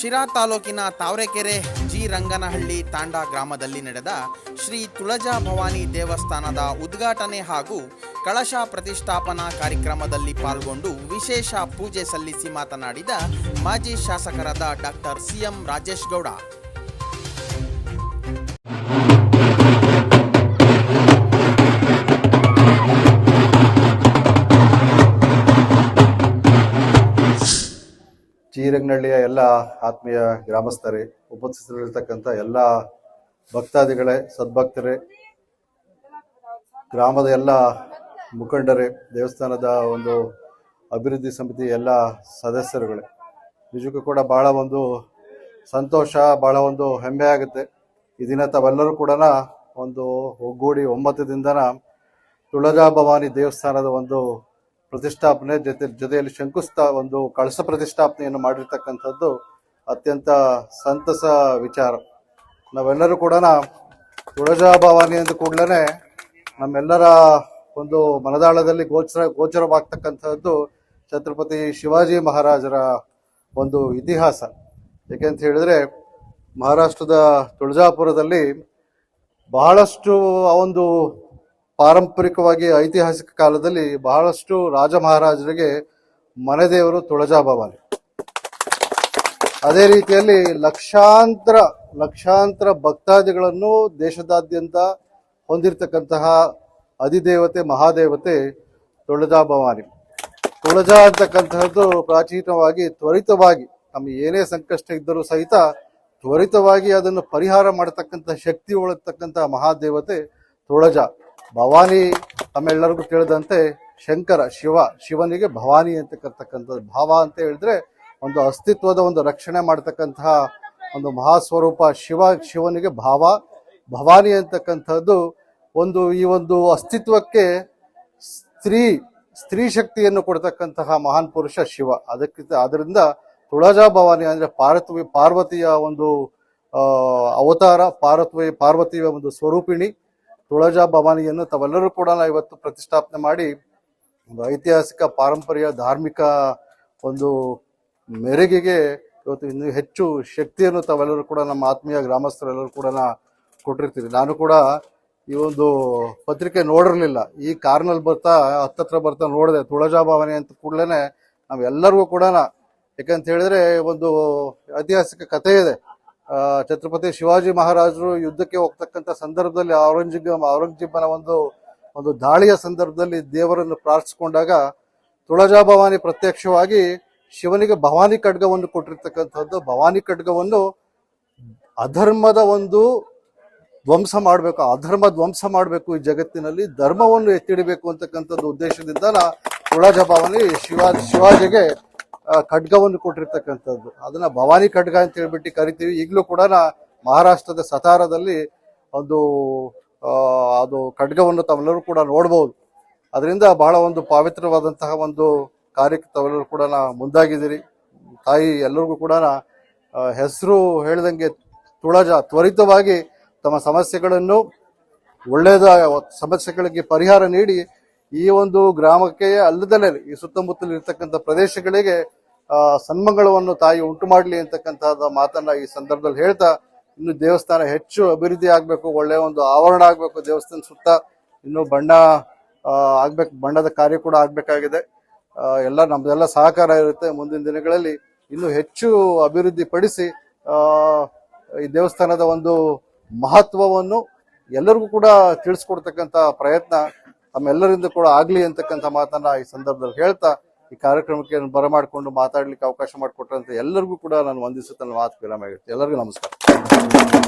ಶಿರಾ ತಾಲೂಕಿನ ತಾವರೆಕೆರೆ ಜಿ ರಂಗನಹಳ್ಳಿ ತಾಂಡಾ ಗ್ರಾಮದಲ್ಲಿ ನಡೆದ ಶ್ರೀ ತುಳಜಾ ಭವಾನಿ ದೇವಸ್ಥಾನದ ಉದ್ಘಾಟನೆ ಹಾಗೂ ಕಳಶ ಪ್ರತಿಷ್ಠಾಪನಾ ಕಾರ್ಯಕ್ರಮದಲ್ಲಿ ಪಾಲ್ಗೊಂಡು ವಿಶೇಷ ಪೂಜೆ ಸಲ್ಲಿಸಿ ಮಾತನಾಡಿದ ಮಾಜಿ ಶಾಸಕರಾದ ಡಾಕ್ಟರ್ ಸಿಎಂ ರಾಜೇಶ್ ಗೌಡ. ರಂಗನಹಳ್ಳಿಯ ಎಲ್ಲ ಆತ್ಮೀಯ ಗ್ರಾಮಸ್ಥರೇ, ಉಪಸ್ಥಿತರಿರ್ತಕ್ಕಂಥ ಎಲ್ಲ ಭಕ್ತಾದಿಗಳೇ, ಸದ್ಭಕ್ತರೇ, ಗ್ರಾಮದ ಎಲ್ಲ ಮುಖಂಡರೇ, ದೇವಸ್ಥಾನದ ಒಂದು ಅಭಿವೃದ್ಧಿ ಸಮಿತಿ ಎಲ್ಲ ಸದಸ್ಯರುಗಳೇ, ನಿಜಕ್ಕೂ ಕೂಡ ಭಾಳ ಒಂದು ಸಂತೋಷ, ಭಾಳ ಒಂದು ಹೆಮ್ಮೆ ಆಗುತ್ತೆ. ಈ ದಿನ ತಾವೆಲ್ಲರೂ ಕೂಡ ಒಂದು ಒಗ್ಗೂಡಿ ಒಮ್ಮತದಿಂದನ ತುಳಜಾ ಭವಾನಿ ದೇವಸ್ಥಾನದ ಒಂದು ಪ್ರತಿಷ್ಠಾಪನೆ ಜೊತೆಯಲ್ಲಿ ಒಂದು ಕಳಶ ಪ್ರತಿಷ್ಠಾಪನೆಯನ್ನು ಮಾಡಿರ್ತಕ್ಕಂಥದ್ದು ಅತ್ಯಂತ ಸಂತಸ ವಿಚಾರ. ನಾವೆಲ್ಲರೂ ಕೂಡ ತುಳಜಾ ಭವಾನಿ ಅಂದ ಕೂಡಲೇ ನಮ್ಮೆಲ್ಲರ ಒಂದು ಮನದಾಳದಲ್ಲಿ ಗೋಚರವಾಗ್ತಕ್ಕಂಥದ್ದು ಛತ್ರಪತಿ ಶಿವಾಜಿ ಮಹಾರಾಜರ ಒಂದು ಇತಿಹಾಸ. ಏಕೆಂತ ಹೇಳಿದ್ರೆ, ಮಹಾರಾಷ್ಟ್ರದ ತುಳಜಾಪುರದಲ್ಲಿ ಬಹಳಷ್ಟು ಒಂದು ಪಾರಂಪರಿಕವಾಗಿ ಐತಿಹಾಸಿಕ ಕಾಲದಲ್ಲಿ ಬಹಳಷ್ಟು ರಾಜ ಮಹಾರಾಜರಿಗೆ ಮನೆದೇವರು ತುಳಜಾ ಭವಾನಿ. ಅದೇ ರೀತಿಯಲ್ಲಿ ಲಕ್ಷಾಂತರ ಭಕ್ತಾದಿಗಳನ್ನು ದೇಶದಾದ್ಯಂತ ಹೊಂದಿರತಕ್ಕಂತಹ ಅಧಿದೇವತೆ, ಮಹಾದೇವತೆ ತುಳಜಾ ಭವಾನಿ. ತುಳಜಾ ಅಂತಕ್ಕಂತಹದ್ದು ಪ್ರಾಚೀನವಾಗಿ ತ್ವರಿತವಾಗಿ ನಮಗೆ ಏನೇ ಸಂಕಷ್ಟ ಇದ್ದರೂ ಸಹಿತ ತ್ವರಿತವಾಗಿ ಅದನ್ನು ಪರಿಹಾರ ಮಾಡತಕ್ಕಂಥ ಶಕ್ತಿ ಒಳತಕ್ಕಂಥ ಮಹಾದೇವತೆ ತುಳಜಾ. ಭವಾನಿ ತಮ್ಮೆಲ್ಲರಿಗೂ ತಿಳಿದಂತೆ ಶಂಕರ, ಶಿವನಿಗೆ ಭವಾನಿ ಅಂತ ಕರ್ತಕ್ಕಂಥದ್ದು. ಭಾವ ಅಂತ ಹೇಳಿದ್ರೆ ಒಂದು ಅಸ್ತಿತ್ವದ ಒಂದು ರಕ್ಷಣೆ ಮಾಡತಕ್ಕಂತಹ ಒಂದು ಮಹಾಸ್ವರೂಪ ಶಿವನಿಗೆ ಭವಾನಿ ಅಂತಕ್ಕಂಥದ್ದು ಈ ಒಂದು ಅಸ್ತಿತ್ವಕ್ಕೆ ಸ್ತ್ರೀ ಶಕ್ತಿಯನ್ನು ಕೊಡ್ತಕ್ಕಂತಹ ಮಹಾನ್ ಪುರುಷ ಶಿವ. ಅದರಿಂದ ತುಳಜಾ ಭವಾನಿ ಅಂದ್ರೆ ಪಾರ್ವತಿಯ ಒಂದು ಅವತಾರ, ಪಾರ್ವತಿಯ ಒಂದು ಸ್ವರೂಪಿಣಿ ತುಳಜಾ ಭವಾನಿಯನ್ನು ತಾವೆಲ್ಲರೂ ಕೂಡ ಇವತ್ತು ಪ್ರತಿಷ್ಠಾಪನೆ ಮಾಡಿ ಒಂದು ಐತಿಹಾಸಿಕ ಪಾರಂಪರ್ಯ ಧಾರ್ಮಿಕ ಒಂದು ಮೆರುಗಿಗೆ ಇವತ್ತು ಇನ್ನೂ ಹೆಚ್ಚು ಶಕ್ತಿಯನ್ನು ತಾವೆಲ್ಲರೂ ಕೂಡ ನಮ್ಮ ಆತ್ಮೀಯ ಗ್ರಾಮಸ್ಥರೆಲ್ಲರೂ ಕೂಡ ಕೊಟ್ಟಿರ್ತೀರಿ. ನಾನು ಕೂಡ ಈ ಒಂದು ಪತ್ರಿಕೆ ನೋಡಿರಲಿಲ್ಲ. ಈ ಕಾರ್ನಲ್ಲಿ ಹತ್ತತ್ರ ಬರ್ತಾ ನೋಡಿದೆ ತುಳಜಾ ಭವಾನಿ ಅಂತ ಕೂಡಲೇ ನಾವೆಲ್ಲರಿಗೂ ಕೂಡ, ಯಾಕಂತ ಹೇಳಿದ್ರೆ ಒಂದು ಐತಿಹಾಸಿಕ ಕಥೆ ಇದೆ. ಛತ್ರಪತಿ ಶಿವಾಜಿ ಮಹಾರಾಜರು ಯುದ್ಧಕ್ಕೆ ಹೋಗ್ತಕ್ಕಂಥ ಸಂದರ್ಭದಲ್ಲಿ ಔರಂಗಜೇಬನ ಒಂದು ದಾಳಿಯ ಸಂದರ್ಭದಲ್ಲಿ ದೇವರನ್ನು ಪ್ರಾರ್ಥಿಸಿಕೊಂಡಾಗ ತುಳಜಾ ಭವಾನಿ ಪ್ರತ್ಯಕ್ಷವಾಗಿ ಶಿವನಿಗೆ ಭವಾನಿ ಖಡ್ಗವನ್ನು ಕೊಟ್ಟಿರ್ತಕ್ಕಂಥದ್ದು. ಭವಾನಿ ಖಡ್ಗವನ್ನು ಅಧರ್ಮದ ಒಂದು ಧ್ವಂಸ ಮಾಡಬೇಕು ಈ ಜಗತ್ತಿನಲ್ಲಿ, ಧರ್ಮವನ್ನು ಎತ್ತಿಡಬೇಕು ಅಂತಕ್ಕಂಥದ್ದು ಉದ್ದೇಶದಿಂದ ತುಳಜಾ ಭವಾನಿ ಶಿವಾಜಿಗೆ ಖಡ್ಗವನ್ನು ಕೊಟ್ಟಿರ್ತಕ್ಕಂಥದ್ದು. ಅದನ್ನ ಭವಾನಿ ಖಡ್ಗ ಅಂತ ಹೇಳ್ಬಿಟ್ಟು ಕರಿತೀವಿ. ಈಗಲೂ ಕೂಡ ಮಹಾರಾಷ್ಟ್ರದ ಸತಾರದಲ್ಲಿ ಅದು ಖಡ್ಗವನ್ನು ತಾವೆಲ್ಲರೂ ಕೂಡ ನೋಡ್ಬೋದು. ಅದರಿಂದ ಬಹಳ ಒಂದು ಪವಿತ್ರವಾದಂತಹ ಒಂದು ಕಾರ್ಯಕ್ಕೆ ತಾವೆಲ್ಲರೂ ಕೂಡ ಮುಂದಾಗಿದ್ದೀರಿ. ತಾಯಿ ಎಲ್ಲರಿಗೂ ಕೂಡ ಹೆಸರು ಹೇಳಿದಂಗೆ ತುಳಜಾ ತ್ವರಿತವಾಗಿ ತಮ್ಮ ಸಮಸ್ಯೆಗಳನ್ನು ಒಳ್ಳೆಯದ ಸಮಸ್ಯೆಗಳಿಗೆ ಪರಿಹಾರ ನೀಡಿ ಈ ಒಂದು ಗ್ರಾಮಕ್ಕೆ ಅಲ್ಲದಲ್ಲೇ ಈ ಸುತ್ತಮುತ್ತಲು ಇರ್ತಕ್ಕಂಥ ಪ್ರದೇಶಗಳಿಗೆ ಸನ್ಮಂಗಳವನ್ನು ತಾಯಿ ಉಂಟು ಮಾಡಲಿ ಅಂತಕ್ಕಂಥದ್ದು ಮಾತನ್ನ ಈ ಸಂದರ್ಭದಲ್ಲಿ ಹೇಳ್ತಾ, ಇನ್ನು ದೇವಸ್ಥಾನ ಹೆಚ್ಚು ಅಭಿವೃದ್ಧಿ ಆಗ್ಬೇಕು, ಒಳ್ಳೆಯ ಒಂದು ಆವರಣ ಆಗ್ಬೇಕು, ದೇವಸ್ಥಾನ ಸುತ್ತ ಇನ್ನು ಬಣ್ಣದ ಕಾರ್ಯ ಕೂಡ ಆಗ್ಬೇಕಾಗಿದೆ. ನಮ್ದೆಲ್ಲ ಸಹಕಾರ ಇರುತ್ತೆ. ಮುಂದಿನ ದಿನಗಳಲ್ಲಿ ಇನ್ನು ಹೆಚ್ಚು ಅಭಿವೃದ್ಧಿ ಪಡಿಸಿ ಈ ದೇವಸ್ಥಾನದ ಒಂದು ಮಹತ್ವವನ್ನು ಎಲ್ಲರಿಗೂ ಕೂಡ ತಿಳಿಸ್ಕೊಡ್ತಕ್ಕಂಥ ಪ್ರಯತ್ನ ತಮ್ಮೆಲ್ಲರಿಂದ ಕೂಡ ಆಗ್ಲಿ ಅಂತಕ್ಕಂಥ ಮಾತನ್ನ ಈ ಸಂದರ್ಭದಲ್ಲಿ ಹೇಳ್ತಾ, ಈ ಕಾರ್ಯಕ್ರಮಕ್ಕೆ ಬರಮಾಡಿಕೊಂಡು ಮಾತಾಡ್ಲಿಕ್ಕೆ ಅವಕಾಶ ಮಾಡಿಕೊಟ್ಟಂತ ಎಲ್ಲರಿಗೂ ಕೂಡ ನಾನು ವಂದಿಸುತ್ತ ನನ್ನ ಮಾತು ವಿರಾಮ ಆಗಿರುತ್ತೆ. ಎಲ್ಲರಿಗೂ ನಮಸ್ಕಾರ.